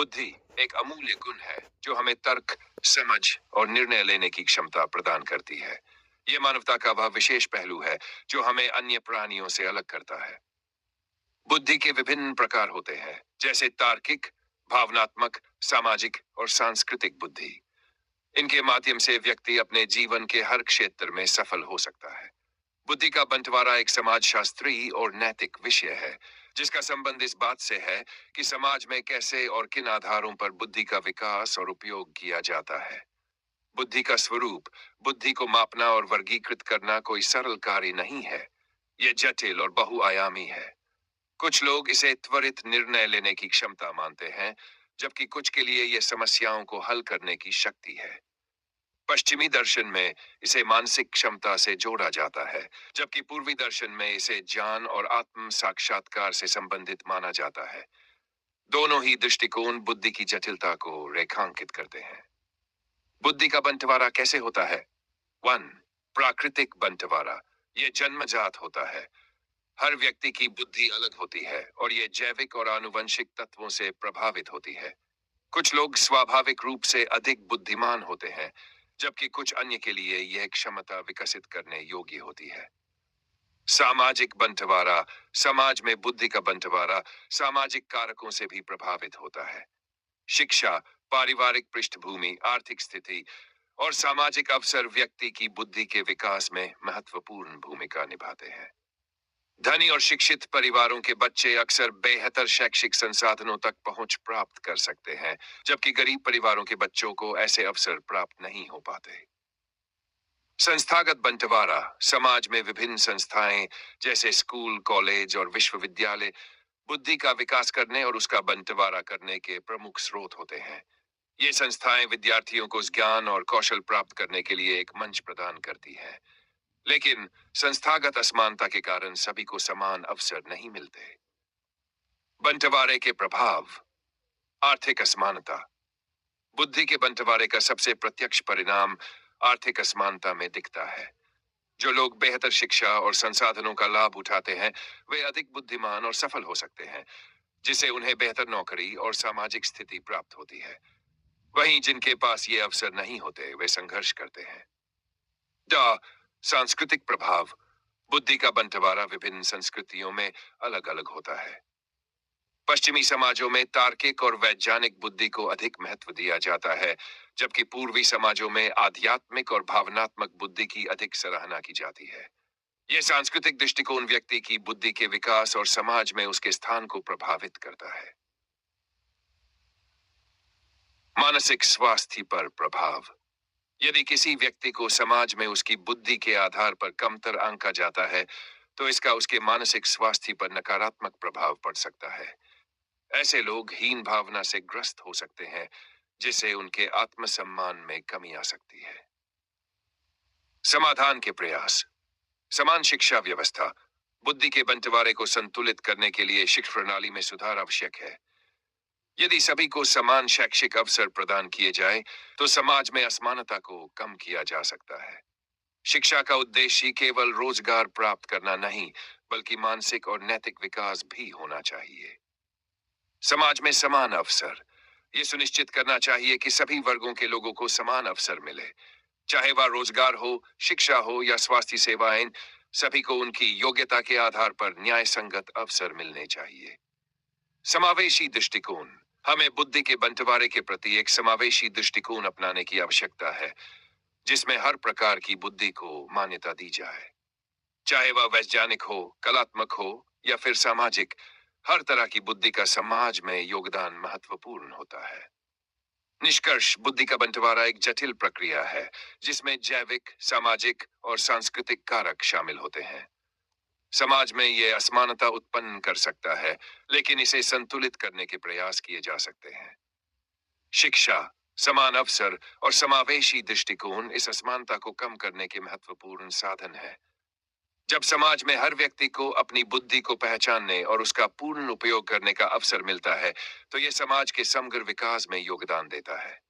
बुद्धि एक अमूल्य गुण है जो हमें तर्क, समझ और निर्णय लेने की क्षमता प्रदान करती है। ये मानवता का वह विशेष पहलू है जो हमें अन्य प्राणियों से अलग करता है। बुद्धि के विभिन्न प्रकार होते हैं, जैसे तार्किक, भावनात्मक, सामाजिक और सांस्कृतिक बुद्धि। इनके माध्यम से व्यक्ति अपने जीवन के हर क्षेत्र में सफल हो सकता है। बुद्धि का बंटवारा एक समाजशास्त्री और नैतिक विषय है, जिसका संबंध इस बात से है कि समाज में कैसे और किन आधारों पर बुद्धि का विकास और उपयोग किया जाता है। बुद्धि का स्वरूप, बुद्धि को मापना और वर्गीकृत करना कोई सरल कार्य नहीं है। यह जटिल और बहुआयामी है। कुछ लोग इसे त्वरित निर्णय लेने की क्षमता मानते हैं, जबकि कुछ के लिए यह समस्याओं को हल करने की शक्ति है। पश्चिमी दर्शन में इसे मानसिक क्षमता से जोड़ा जाता है, जबकि पूर्वी दर्शन में इसे ज्ञान और आत्म साक्षात्कार से संबंधित माना जाता है। दोनों ही दृष्टिकोण बुद्धि की जटिलता को रेखांकित करते हैं। बुद्धि का बंटवारा कैसे होता है? 1. प्राकृतिक बंटवारा। यह जन्मजात होता है। हर व्यक्ति की बुद्धि अलग होती है और यह जैविक और आनुवंशिक तत्वों से प्रभावित होती है। कुछ लोग स्वाभाविक रूप से अधिक बुद्धिमान होते हैं, जबकि कुछ अन्य के लिए यह क्षमता विकसित करने योग्य होती है। सामाजिक बंटवारा। समाज में बुद्धि का बंटवारा सामाजिक कारकों से भी प्रभावित होता है। शिक्षा, पारिवारिक पृष्ठभूमि, आर्थिक स्थिति और सामाजिक अवसर व्यक्ति की बुद्धि के विकास में महत्वपूर्ण भूमिका निभाते हैं। धनी और शिक्षित परिवारों के बच्चे अक्सर बेहतर शैक्षिक संसाधनों तक पहुंच प्राप्त कर सकते हैं, जबकि गरीब परिवारों के बच्चों को ऐसे अवसर प्राप्त नहीं हो पाते। संस्थागत बंटवारा। समाज में विभिन्न संस्थाएं जैसे स्कूल, कॉलेज और विश्वविद्यालय बुद्धि का विकास करने और उसका बंटवारा करने के प्रमुख स्रोत होते हैं। ये संस्थाएं विद्यार्थियों को ज्ञान और कौशल प्राप्त करने के लिए एक मंच प्रदान करती हैं। लेकिन संस्थागत असमानता के कारण सभी को समान अवसर नहीं मिलते। बंटवारे के प्रभाव। आर्थिक असमानता। बुद्धि के बंटवारे का सबसे प्रत्यक्ष परिणाम आर्थिक असमानता में दिखता है। जो लोग बेहतर शिक्षा और संसाधनों का लाभ उठाते हैं, वे अधिक बुद्धिमान और सफल हो सकते हैं, जिससे उन्हें बेहतर नौकरी और सामाजिक स्थिति प्राप्त होती है। वहीं जिनके पास ये अवसर नहीं होते, वे संघर्ष करते हैं। सांस्कृतिक प्रभाव। बुद्धि का बंटवारा विभिन्न संस्कृतियों में अलग अलग होता है। पश्चिमी समाजों में तार्किक और वैज्ञानिक बुद्धि को अधिक महत्व दिया जाता है, जबकि पूर्वी समाजों में आध्यात्मिक और भावनात्मक बुद्धि की अधिक सराहना की जाती है। यह सांस्कृतिक दृष्टिकोण व्यक्ति की बुद्धि के विकास और समाज में उसके स्थान को प्रभावित करता है। मानसिक स्वास्थ्य पर प्रभाव। यदि किसी व्यक्ति को समाज में उसकी बुद्धि के आधार पर कमतर आंका जाता है, तो इसका उसके मानसिक स्वास्थ्य पर नकारात्मक प्रभाव पड़ सकता है। ऐसे लोग हीन भावना से ग्रस्त हो सकते हैं, जिससे उनके आत्मसम्मान में कमी आ सकती है। समाधान के प्रयास। समान शिक्षा व्यवस्था। बुद्धि के बंटवारे को संतुलित करने के लिए शिक्षा प्रणाली में सुधार आवश्यक है। यदि सभी को समान शैक्षिक अवसर प्रदान किए जाए, तो समाज में असमानता को कम किया जा सकता है। शिक्षा का उद्देश्य केवल रोजगार प्राप्त करना नहीं, बल्कि मानसिक और नैतिक विकास भी होना चाहिए। समाज में समान अवसर। ये सुनिश्चित करना चाहिए कि सभी वर्गों के लोगों को समान अवसर मिले, चाहे वह रोजगार हो, शिक्षा हो या स्वास्थ्य सेवाएं। सभी को उनकी योग्यता के आधार पर न्याय संगत अवसर मिलने चाहिए। समावेशी दृष्टिकोण। हमें बुद्धि के बंटवारे के प्रति एक समावेशी दृष्टिकोण अपनाने की आवश्यकता है, जिसमें हर प्रकार की बुद्धि को मान्यता दी जाए, चाहे वह वैज्ञानिक हो, कलात्मक हो या फिर सामाजिक। हर तरह की बुद्धि का समाज में योगदान महत्वपूर्ण होता है। निष्कर्ष। बुद्धि का बंटवारा एक जटिल प्रक्रिया है, जिसमें जैविक, सामाजिक और सांस्कृतिक कारक शामिल होते हैं। समाज में यह असमानता उत्पन्न कर सकता है, लेकिन इसे संतुलित करने के प्रयास किए जा सकते हैं। शिक्षा, समान अवसर और समावेशी दृष्टिकोण इस असमानता को कम करने के महत्वपूर्ण साधन है। जब समाज में हर व्यक्ति को अपनी बुद्धि को पहचानने और उसका पूर्ण उपयोग करने का अवसर मिलता है, तो यह समाज के समग्र विकास में योगदान देता है।